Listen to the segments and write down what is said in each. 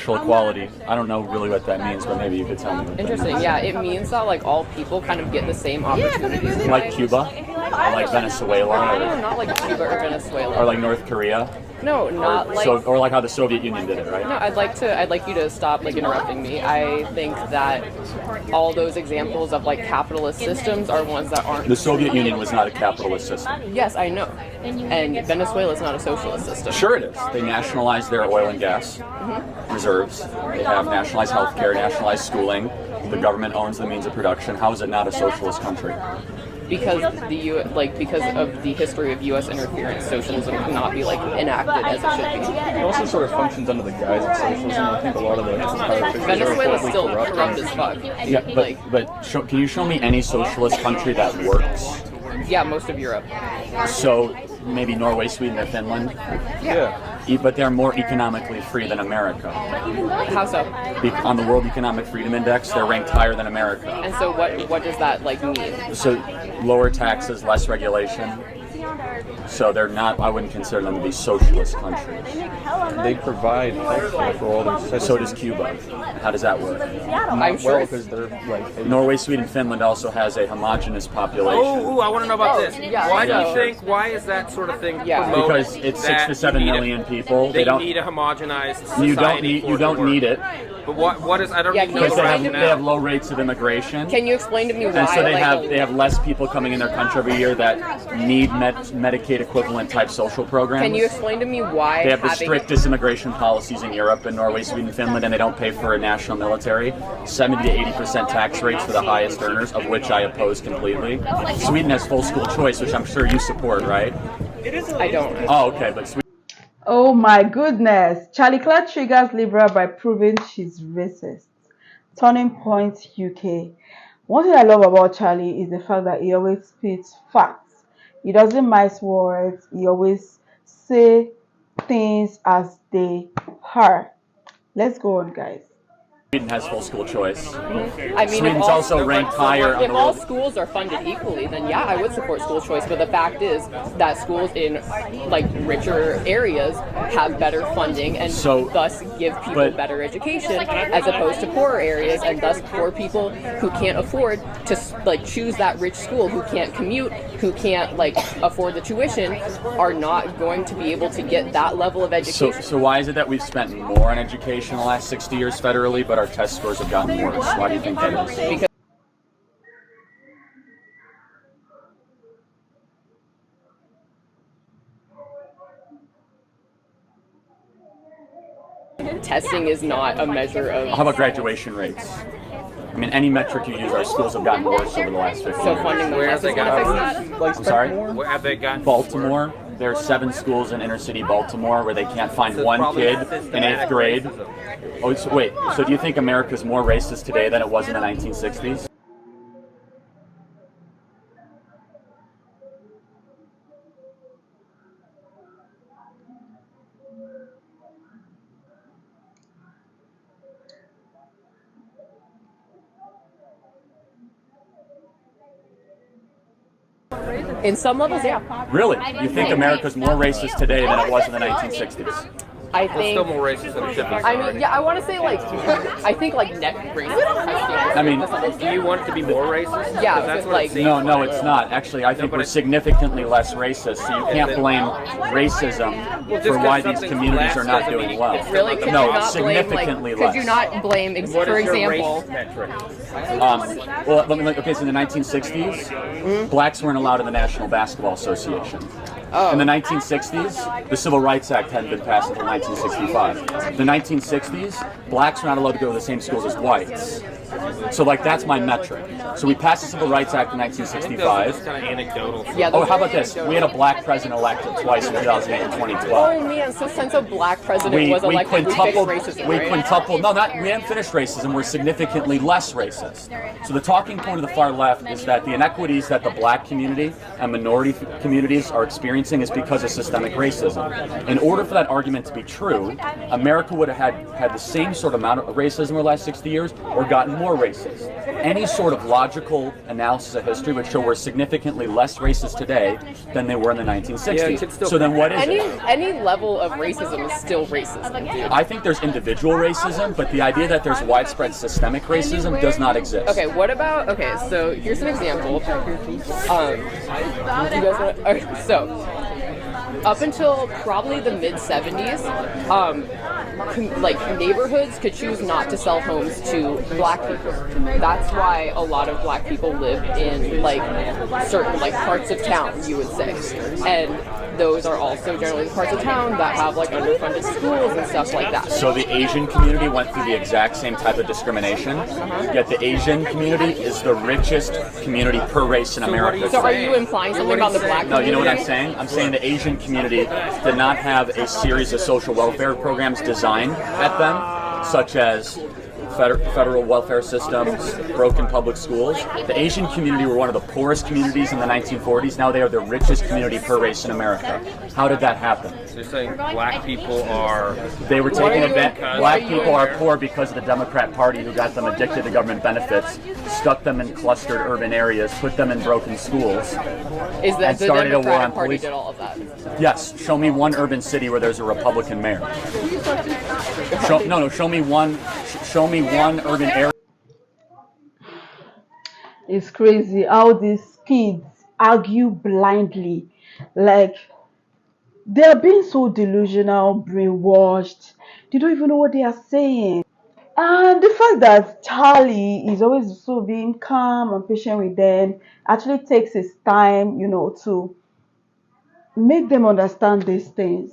Racial equality. I don't know really what that means, but maybe you could tell me. Interesting. Yeah, it means that like all people kind of get the same opportunities. Like Cuba, or like Venezuela, No, not like Cuba or Venezuela. or like North Korea, No, not like. or like how the Soviet Union did it, right? No, I'd like you to stop like interrupting me. I think that all those examples of like capitalist systems are ones that aren't. The Soviet Union was not a capitalist system. Yes, I know. And Venezuela is not a socialist system. Sure it is. They nationalized their oil and gas reserves. They have nationalized healthcare, nationalized schooling. The government owns the means of production. How is it not a socialist country? Because because of the history of U.S. interference, socialism cannot be like enacted as it should be. It also sort of functions under the guise of socialism. I think a lot of the politicians Venezuela's are still corrupt. corrupt as fuck. Yeah, but can you show me any socialist country that works? Yeah, most of Europe. So maybe Norway, Sweden, or Finland. Yeah. But they're more economically free than America. How so? On the World Economic Freedom Index, they're ranked higher than America. And so what does that like mean? So lower taxes, less regulation. So they're not, I wouldn't consider them to be socialist countries. They provide healthcare for all their citizens. So does Cuba. How does that work? I'm sure because they're like Norway, Sweden, Finland also has a homogenous population. I want to know about this. yeah, Why do so- you think? Why is that sort of thing Yeah. promoted? Because it's 6 that to 7 you need million people. They need a homogenized society. You don't need it But what is? I don't Yeah, even know because the they rationale. have low rates of immigration. Can you explain to me why? And so they like, have less people coming in their country every year that need Medicaid equivalent type social programs. Can you explain to me why? They have the having- strictest immigration policies in Europe, in Norway, Sweden, Finland, and they don't pay for a national military. 70 to 80% tax rates for the highest earners, of which I oppose completely. Sweden has full school choice, which I'm sure you support, right? I don't. Oh, okay, but Sweden. Oh my goodness. Charlie Clark triggers Liberal by proving she's racist. Turning Point UK. One thing I love about Charlie is the fact that he always spits facts. He doesn't mince words. He always say things as they are. Let's go on, guys. Sweden has full school choice. I mean, Sweden's if all, also ranked higher on if the all world. schools are funded equally, then yeah, I would support school choice. But the fact is that schools in like richer areas have better funding and thus give people better education, as opposed to poorer areas, and thus poor people who can't afford to like choose that rich school, who can't commute, who can't like afford the tuition, are not going to be able to get that level of education. So why is it that we've spent more on education in the last 60 years federally, but our test scores have gotten worse? Why do you think that is? Because testing is not a measure of. How about graduation rates? I mean, any metric you use, our schools have gotten worse over the last 50 So years. funding Where have they got? I'm sorry? Where have they gotten? Baltimore. There are 7 schools in inner city Baltimore where they can't find So it's one probably kid in 8th grade. racism. Oh, so wait. So do you think America's more racist today than it was in the 1960s? In some levels, yeah. Really? You think America's more racist today than it was in the 1960s? I It's think. still more racist than it should be. I mean, yeah, I want to say like, I think like net racist. I mean, Do you want it to be more racist? Yeah, 'Cause that's what like- it seems No, like. it's not. Actually, I think we're significantly less racist, so you can't blame racism just for why 'cause these something's communities are less not doesn't doing mean well. it's Really? Could No, you not significantly blame, like, less. Could you not blame, What for is your example, race metric? Well, let me look. Okay, so in the 1960s, blacks weren't allowed in the National Basketball Association. In the 1960s, the Civil Rights Act hadn't been passed until 1965. The 1960s, blacks were not allowed to go to the same schools as whites. So, like, that's my metric. So we passed the Civil Rights Act in Those are 1965. just kind of anecdotal. Yeah, Oh, those how are about this? We had a black president elected twice in 2008 and 2012. Oh man, so since a black president was elected, we fixed racism, we right? quintupled. No, not we haven't finished racism. We're significantly less racist. So the talking point of the far left is that the inequities that the black community and minority communities are experiencing is because of systemic racism. In order for that argument to be true, America would have had the same sort of amount of racism over the last 60 years, or gotten more racist. Any sort of logical analysis of history would show we're significantly less racist today than they were in the 1960s. So then what is it? Any level of racism is still racism, dude. I think there's individual racism, but the idea that there's widespread systemic racism does not exist. Okay, okay, so here's an example. You guys want to, okay, so up until probably the mid 70s, like neighborhoods could choose not to sell homes to black people. That's why a lot of black people live in like certain like parts of town, you would say, and those are also generally the parts of town that have like underfunded schools and stuff like that. So the Asian community went through the exact same type of discrimination, yet the Asian community is the richest community per race in America. So are you implying something about the black community? No, you know what I'm saying? I'm saying the Asian community did not have a series of social welfare programs designed at them, such as federal welfare systems, broken public schools. The Asian community were one of the poorest communities in the 1940s. Now they are the richest community per race in America. How did that happen? So you're saying black people are... They were taking advantage. Black people are poor because of the Democrat Party, who got them addicted to government benefits, stuck them in clustered urban areas, put them in broken schools, Is that and the started a war Democratic on Party police. did all of that? Yes. Show me one urban city where there's a Republican mayor. Show me one. Show me one urban area. It's crazy how these kids argue blindly. Like, they're being so delusional, brainwashed. They don't even know what they are saying. And the fact that Charlie is always so being calm and patient with them actually takes his time, to make them understand these things.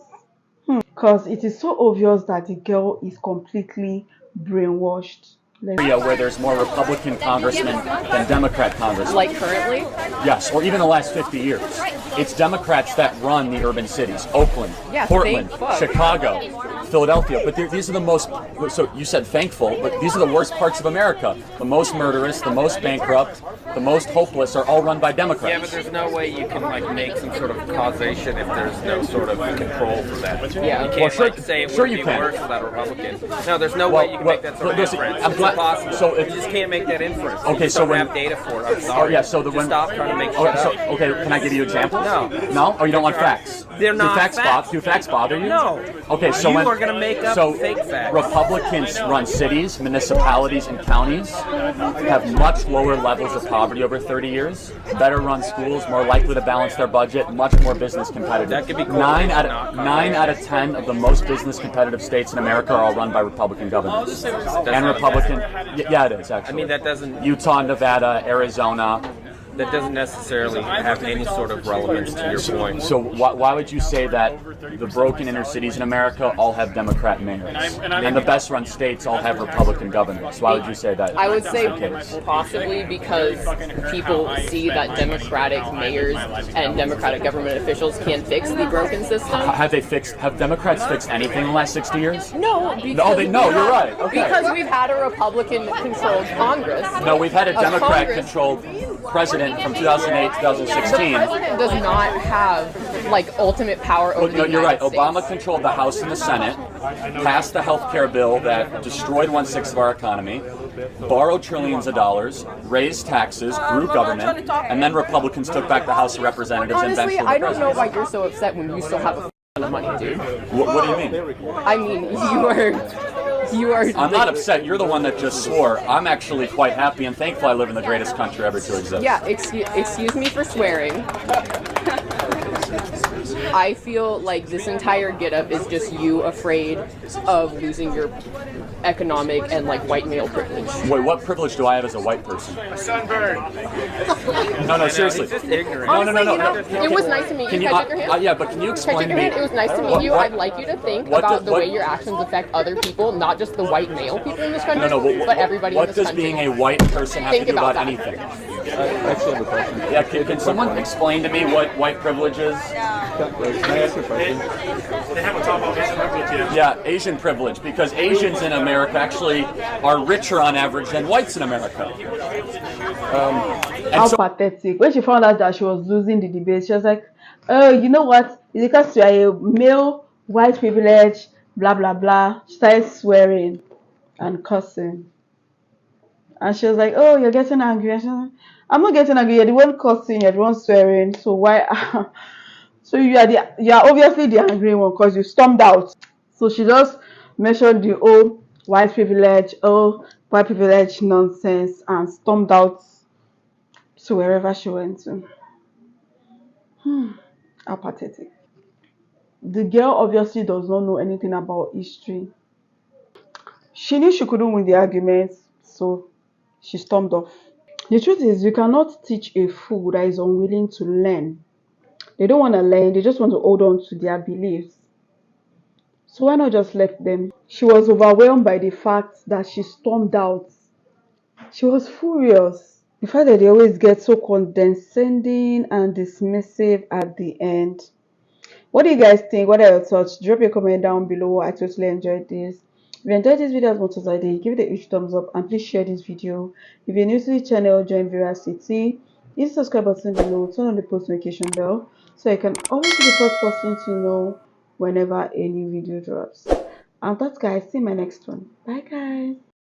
Because it is so obvious that the girl is completely brainwashed. Where there's more Republican congressmen than Democrat congressmen. Like currently? Yes, or even the last 50 years. It's Democrats that run the urban cities. Oakland, Portland, Chicago, Philadelphia. But these are the most, so you said thankful, but these are the worst parts of America. The most murderous, the most bankrupt, the most hopeless are all run by Democrats. Yeah, but there's no way you can like make some sort of causation if there's no sort of control for that. Yeah. You can't say it would be worse without a Republican. No, there's no way you can make that sort of inference. It's impossible. So you just can't make that inference. Okay, you so don't when have data for it. I'm sorry. Yeah, so just stop trying to make shit up. Okay, can I give you examples? No. No? Oh, you don't want facts? They're not facts. Do facts bother you? No. Okay, so you are going to make up fake facts. Republicans run cities, municipalities, and counties, have much lower levels of poverty over 30 years, better run schools, more likely to balance their budget, much more business competitive. That could be cool. 9 out of 10 of the most business competitive states in America are all run by Republican governors. And Republican, yeah, it is actually. I mean, that doesn't... Utah, Nevada, Arizona. That doesn't necessarily have any sort of relevance to your point. So why would you say that the broken inner cities in America all have Democrat mayors, and the best run states all have Republican governors? Why would you say that? I would say possibly because people see that Democratic mayors and Democratic government officials can fix the broken system. Have Democrats fixed anything in the last 60 years? No, because you're right. Okay. Because we've had a Republican-controlled Congress. No, we've had a Democrat-controlled president from 2008 to 2016. The president does not have like ultimate power over the you're right. United States. Obama controlled the House and the Senate, passed the health care bill that destroyed 1/6 of our economy, borrowed trillions of dollars, raised taxes, grew government, and then Republicans took back the House of Representatives and Honestly, eventually I don't know why you're so upset when you still have a ton of money, dude. What do you mean? I mean, you are. I'm not upset. You're the one that just swore. I'm actually quite happy and thankful I live in the greatest country ever to exist. Yeah, excuse me for swearing. I feel like this entire get-up is just you afraid of losing your economic and like white male privilege. Wait, what privilege do I have as a white person? Sunburn. No, seriously. He's just ignorant. No. It was nice to meet you. Can I take your hand? Yeah, but can you explain to me? It was nice to meet you. I'd like you to think about the way your actions affect other people, not just the white male people in this country, but every in this country. What does being a white person have to do about anything? I actually have a question. Yeah, can someone explain to me what white privilege is? Can I ask you a question? They have a top of Asian privilege, yeah. Yeah, Asian privilege, because Asians in America actually are richer on average than whites in America. How pathetic. When she found out that she was losing the debate, she was like, oh, you know what? It's because you are a male, white privilege, blah, blah, blah. She started swearing and cursing. And she was like, "Oh, you're getting angry." And she was like, "I'm not getting angry. You're the one cursing. You're the one swearing. So why?" So you are obviously the angry one because you stormed out. So she just mentioned the old white privilege nonsense and stormed out to wherever she went to. How pathetic. The girl obviously does not know anything about history. She knew she couldn't win the argument, so she stormed off. The truth is, you cannot teach a fool that is unwilling to learn. They don't want to learn, they just want to hold on to their beliefs. So why not just let them? She was overwhelmed by the fact that she stormed out. She was furious. The fact that they always get so condescending and dismissive at the end. What do you guys think? What are your thoughts? Drop your comment down below. I totally enjoyed this. If you enjoyed this video as much as I did, give it a huge thumbs up and please share this video. If you're new to the channel, join Veracity. Hit the subscribe button below, turn on the post notification bell so you can always be the first person to know whenever a new video drops. And that's guys, see you in my next one. Bye guys.